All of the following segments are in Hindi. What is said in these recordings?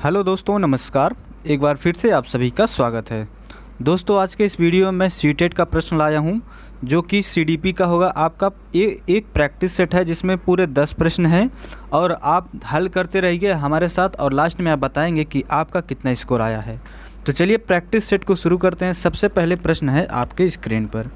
हेलो दोस्तों, नमस्कार। एक बार फिर से आप सभी का स्वागत है। दोस्तों, आज के इस वीडियो में मैं सीटेट का प्रश्न लाया हूं, जो कि सीडीपी का होगा। आपका एक प्रैक्टिस सेट है जिसमें पूरे 10 प्रश्न हैं और आप हल करते रहिए हमारे साथ और लास्ट में आप बताएंगे कि आपका कितना स्कोर आया है। तो चलिए प्रैक्टिस सेट को शुरू करते हैं। सबसे पहले प्रश्न है आपके स्क्रीन पर।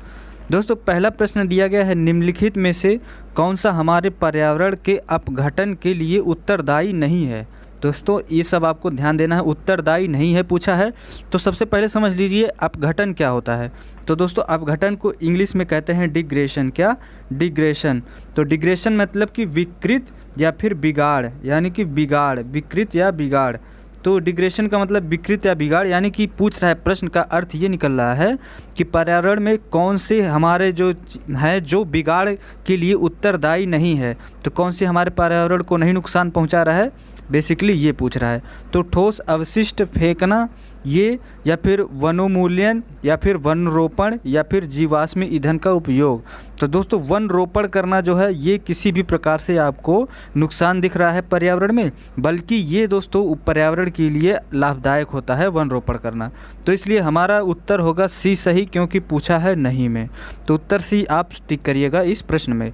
दोस्तों, पहला प्रश्न दिया गया है, निम्नलिखित में से कौन सा हमारे पर्यावरण के अपघटन के लिए उत्तरदायी नहीं है। दोस्तों, ये सब आपको ध्यान देना है। उत्तरदायी नहीं है पूछा है, तो सबसे पहले समझ लीजिए अपघटन क्या होता है। तो दोस्तों, अपघटन को इंग्लिश में कहते हैं डिग्रेशन। क्या? डिग्रेशन। तो डिग्रेशन मतलब कि विकृत या फिर बिगाड़, यानी कि बिगाड़, विकृत या बिगाड़। तो डिग्रेशन का मतलब विकृत या बिगाड़, यानी कि पूछ रहा है, प्रश्न का अर्थ ये निकल रहा है कि पर्यावरण में कौन से हमारे जो है जो बिगाड़ के लिए उत्तरदायी नहीं है। तो कौन से हमारे पर्यावरण को नहीं नुकसान पहुंचा रहा है, बेसिकली ये पूछ रहा है। तो ठोस अवशिष्ट फेंकना, ये, या फिर वनोन्मूलन, या फिर वन रोपण, या फिर जीवाश्म ईंधन का उपयोग। तो दोस्तों, वन रोपण करना जो है ये किसी भी प्रकार से आपको नुकसान दिख रहा है पर्यावरण में, बल्कि ये दोस्तों पर्यावरण के लिए लाभदायक होता है वन रोपण करना। तो इसलिए हमारा उत्तर होगा सी सही, क्योंकि पूछा है नहीं में। तो उत्तर सी आप टिक करिएगा इस प्रश्न में।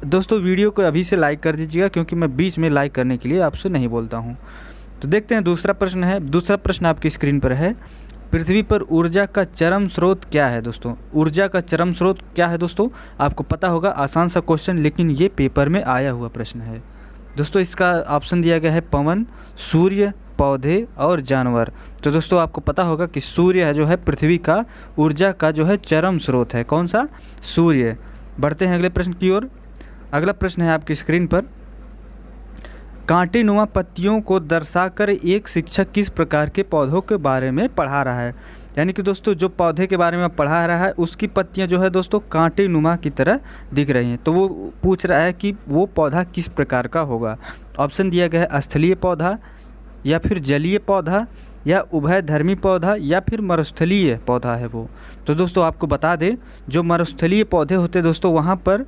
दोस्तों, वीडियो को अभी से लाइक कर दीजिएगा, क्योंकि मैं बीच में लाइक करने के लिए आपसे नहीं बोलता हूं। तो देखते हैं दूसरा प्रश्न है। दूसरा प्रश्न आपकी स्क्रीन पर है, पृथ्वी पर ऊर्जा का चरम स्रोत क्या है। दोस्तों, ऊर्जा का चरम स्रोत क्या है दोस्तों, आपको पता होगा। आसान सा क्वेश्चन, लेकिन ये पेपर में आया हुआ प्रश्न है। दोस्तों, इसका ऑप्शन दिया गया है पवन, सूर्य, पौधे और जानवर। तो दोस्तों, आपको पता होगा कि सूर्य जो है पृथ्वी का ऊर्जा का जो है चरम स्रोत है। कौन सा? सूर्य। बढ़ते हैं अगले प्रश्न की ओर। अगला प्रश्न है आपकी स्क्रीन पर, कांटेनुमा पत्तियों को दर्शाकर एक शिक्षक किस प्रकार के पौधों के बारे में पढ़ा रहा है। यानी कि दोस्तों, जो पौधे के बारे में पढ़ा रहा है उसकी पत्तियां जो है दोस्तों कांटेनुमा की तरह दिख रही हैं। तो वो पूछ रहा है कि वो पौधा किस प्रकार का होगा। ऑप्शन दिया गया है स्थलीय पौधा, या फिर जलीय पौधा, या उभयधर्मी पौधा, या फिर मरुस्थलीय पौधा है वो। तो दोस्तों, आपको बता दें, जो मरुस्थलीय पौधे होते हैं दोस्तों, वहाँ पर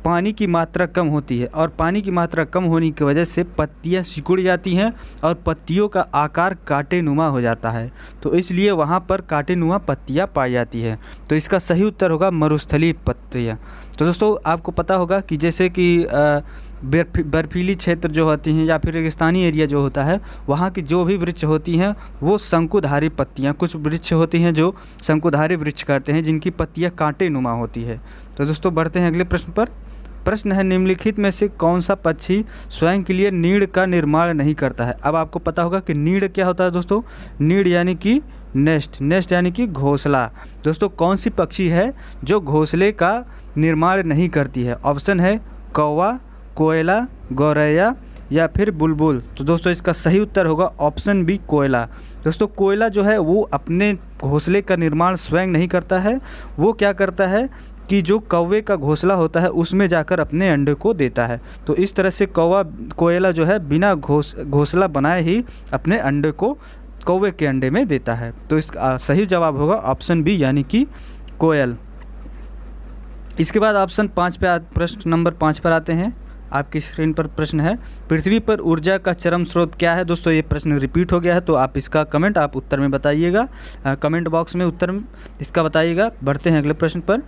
पानी की मात्रा कम होती है, और पानी की मात्रा कम होने की वजह से पत्तियां सिकुड़ जाती हैं और पत्तियों का आकार कांटेनुमा हो जाता है। तो इसलिए वहाँ पर कांटेनुमा पत्तियां पाई जाती हैं। तो इसका सही उत्तर होगा मरुस्थलीय पत्तियां। तो दोस्तों, आपको पता होगा कि जैसे कि बर्फीली क्षेत्र जो होती हैं, या फिर रेगिस्तानी एरिया जो होता है, वहाँ की जो भी वृक्ष होती हैं वो शंकुधारी पत्तियाँ, कुछ वृक्ष होती हैं जो शंकुधारी वृक्ष कहते हैं, जिनकी पत्तियाँ कांटेनुमा होती है। तो दोस्तों, बढ़ते हैं अगले प्रश्न पर। प्रश्न है, निम्नलिखित में से कौन सा पक्षी स्वयं के लिए नीड़ का निर्माण नहीं करता है। अब आपको पता होगा कि नीड़ क्या होता है दोस्तों। नीड़ यानी कि नेस्ट, नेस्ट यानी कि घोंसला। दोस्तों, कौन सी पक्षी है जो घोंसले का निर्माण नहीं करती है। ऑप्शन है कौवा, कोयला, गौरैया, या फिर बुलबुल। तो दोस्तों, इसका सही उत्तर होगा ऑप्शन बी, कोयला। दोस्तों, कोयला जो है वो अपने घोंसले का निर्माण स्वयं नहीं करता है। वो क्या करता है कि जो कौवे का घोंसला होता है उसमें जाकर अपने अंडे को देता है। तो इस तरह से कोयला जो है बिना घोंसला बनाए ही अपने अंडे को कौवे के अंडे में देता है। तो इसका सही जवाब होगा ऑप्शन बी, यानी कि कोयल। इसके बाद ऑप्शन 5 पे प्रश्न नंबर 5 पर आते हैं। आपकी स्क्रीन पर प्रश्न है, पृथ्वी पर ऊर्जा का चरम स्रोत क्या है। दोस्तों, ये प्रश्न रिपीट हो गया है, तो आप इसका कमेंट आप उत्तर में बताइएगा, कमेंट बॉक्स में उत्तर इसका बताइएगा। बढ़ते हैं अगले प्रश्न पर।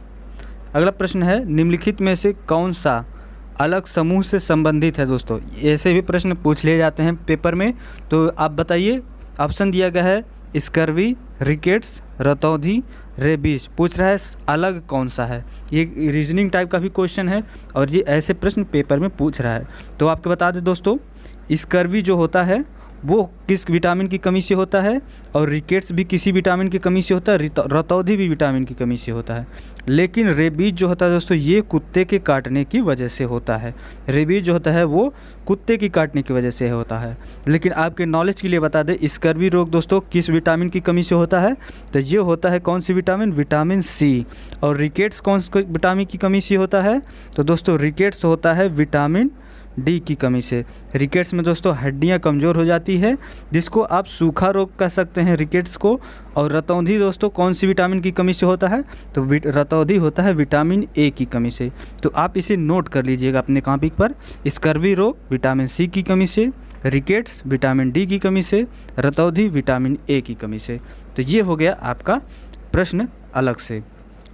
अगला प्रश्न है, निम्नलिखित में से कौन सा अलग समूह से संबंधित है। दोस्तों, ऐसे भी प्रश्न पूछ लिए जाते हैं पेपर में, तो आप बताइए। ऑप्शन दिया गया है स्कर्वी, रिकेट्स, रतौंधी, रेबीज। पूछ रहा है अलग कौन सा है। ये रीजनिंग टाइप का भी क्वेश्चन है और ये ऐसे प्रश्न पेपर में पूछ रहा है। तो आपको बता दें दोस्तों, स्कर्वी जो होता है वो किस विटामिन की कमी से होता है, और रिकेट्स भी किसी विटामिन की कमी से होता है, रतौंधी भी विटामिन की कमी से होता है। लेकिन रेबीज जो होता है दोस्तों, ये कुत्ते के काटने की वजह से होता है। रेबीज जो होता है वो कुत्ते की काटने की वजह से होता है। लेकिन आपके नॉलेज के लिए बता दें, स्कर्वी रोग दोस्तों किस विटामिन की कमी से होता है। तो ये होता है कौन सी विटामिन, विटामिन सी। और रिकेट्स कौन सी विटामिन की कमी से होता है। तो दोस्तों, रिकेट्स होता है विटामिन डी की कमी से। रिकेट्स में दोस्तों हड्डियां कमज़ोर हो जाती है, जिसको आप सूखा रोग कह सकते हैं रिकेट्स को। और रतौंधी दोस्तों कौन सी विटामिन की कमी से होता है। तो रतौंधी होता है विटामिन ए की कमी से। तो आप इसे नोट कर लीजिएगा अपने कॉपी पर। स्कर्वी रोग विटामिन सी की कमी से, रिकेट्स विटामिन डी की कमी से, रतौंधी विटामिन ए की कमी से। तो ये हो गया आपका प्रश्न अलग से।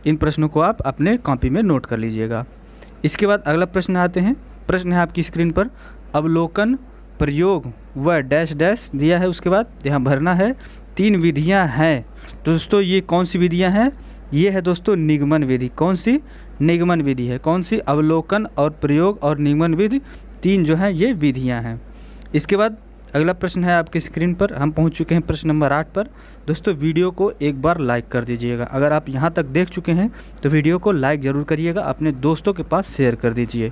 इन प्रश्नों को आप अपने कॉपी में नोट कर लीजिएगा। इसके बाद अगला प्रश्न आते हैं। प्रश्न है आपकी स्क्रीन पर, अवलोकन, प्रयोग व डैश डैश दिया है, उसके बाद यहाँ भरना है। 3 विधियाँ हैं। तो दोस्तों ये कौन सी विधियाँ हैं? ये है दोस्तों निगमन विधि। कौन सी? निगमन विधि है। कौन सी? अवलोकन और प्रयोग और निगमन विधि, 3 जो हैं ये विधियाँ हैं। इसके बाद अगला प्रश्न है आपकी स्क्रीन पर। हम पहुंच चुके हैं प्रश्न नंबर 8 पर। दोस्तों वीडियो को एक बार लाइक कर दीजिएगा। अगर आप यहां तक देख चुके हैं तो वीडियो को लाइक ज़रूर करिएगा, अपने दोस्तों के पास शेयर कर दीजिए।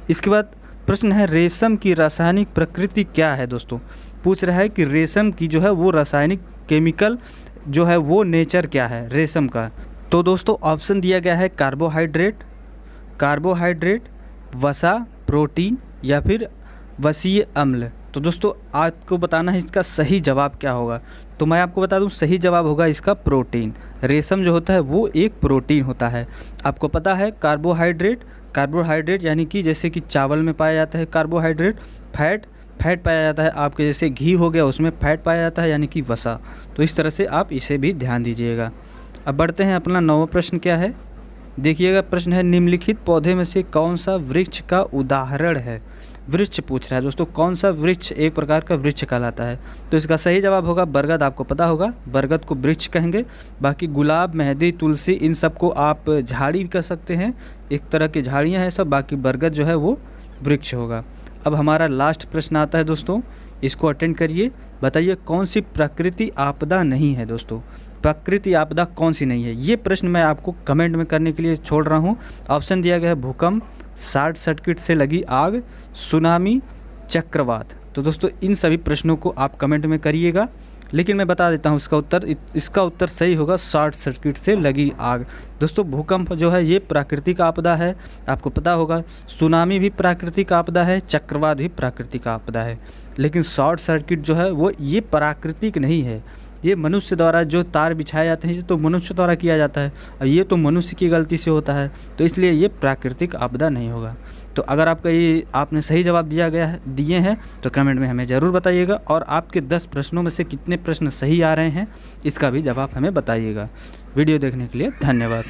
इसके बाद प्रश्न है, रेशम की रासायनिक प्रकृति क्या है? दोस्तों पूछ रहा है कि रेशम की जो है वो रासायनिक केमिकल जो है वो नेचर क्या है रेशम का। तो दोस्तों ऑप्शन दिया गया है कार्बोहाइड्रेट, वसा, प्रोटीन या फिर वसीय अम्ल। तो दोस्तों आपको बताना है इसका सही जवाब क्या होगा। तो मैं आपको बता दूं, सही जवाब होगा इसका प्रोटीन। रेशम जो होता है वो एक प्रोटीन होता है। आपको पता है कार्बोहाइड्रेट यानी कि जैसे कि चावल में पाया जाता है कार्बोहाइड्रेट, फैट पाया जाता है, आपके जैसे घी हो गया उसमें फैट पाया जाता है यानी कि वसा। तो इस तरह से आप इसे भी ध्यान दीजिएगा। अब बढ़ते हैं, अपना 9वां प्रश्न क्या है देखिएगा। प्रश्न है, निम्नलिखित पौधे में से कौन सा वृक्ष का उदाहरण है? वृक्ष पूछ रहा है दोस्तों, कौन सा वृक्ष एक प्रकार का वृक्ष कहलाता है? तो इसका सही जवाब होगा बरगद। आपको पता होगा बरगद को वृक्ष कहेंगे। बाकी गुलाब, मेहंदी, तुलसी, इन सब को आप झाड़ी भी कह सकते हैं, एक तरह की झाड़ियाँ हैं सब। बाकी बरगद जो है वो वृक्ष होगा। अब हमारा लास्ट प्रश्न आता है दोस्तों, इसको अटेंड करिए। बताइए कौन सी प्रकृति आपदा नहीं है? दोस्तों प्रकृति आपदा कौन सी नहीं है? ये प्रश्न मैं आपको कमेंट में करने के लिए छोड़ रहा हूँ। ऑप्शन दिया गया है भूकंप, शॉर्ट सर्किट से लगी आग, सुनामी, चक्रवात। तो दोस्तों इन सभी प्रश्नों को आप कमेंट में करिएगा, लेकिन मैं बता देता हूँ इसका उत्तर सही होगा शॉर्ट सर्किट से लगी आग। दोस्तों भूकंप जो है ये प्राकृतिक आपदा है, आपको पता होगा। सुनामी भी प्राकृतिक आपदा है, चक्रवात भी प्राकृतिक आपदा है। लेकिन शॉर्ट सर्किट जो है वो ये प्राकृतिक नहीं है, ये मनुष्य द्वारा जो तार बिछाए जाते हैं ये तो मनुष्य द्वारा किया जाता है, और ये तो मनुष्य की गलती से होता है। तो इसलिए ये प्राकृतिक आपदा नहीं होगा। तो अगर आपने सही जवाब दिए हैं तो कमेंट में हमें ज़रूर बताइएगा, और आपके 10 प्रश्नों में से कितने प्रश्न सही आ रहे हैं इसका भी जवाब हमें बताइएगा। वीडियो देखने के लिए धन्यवाद।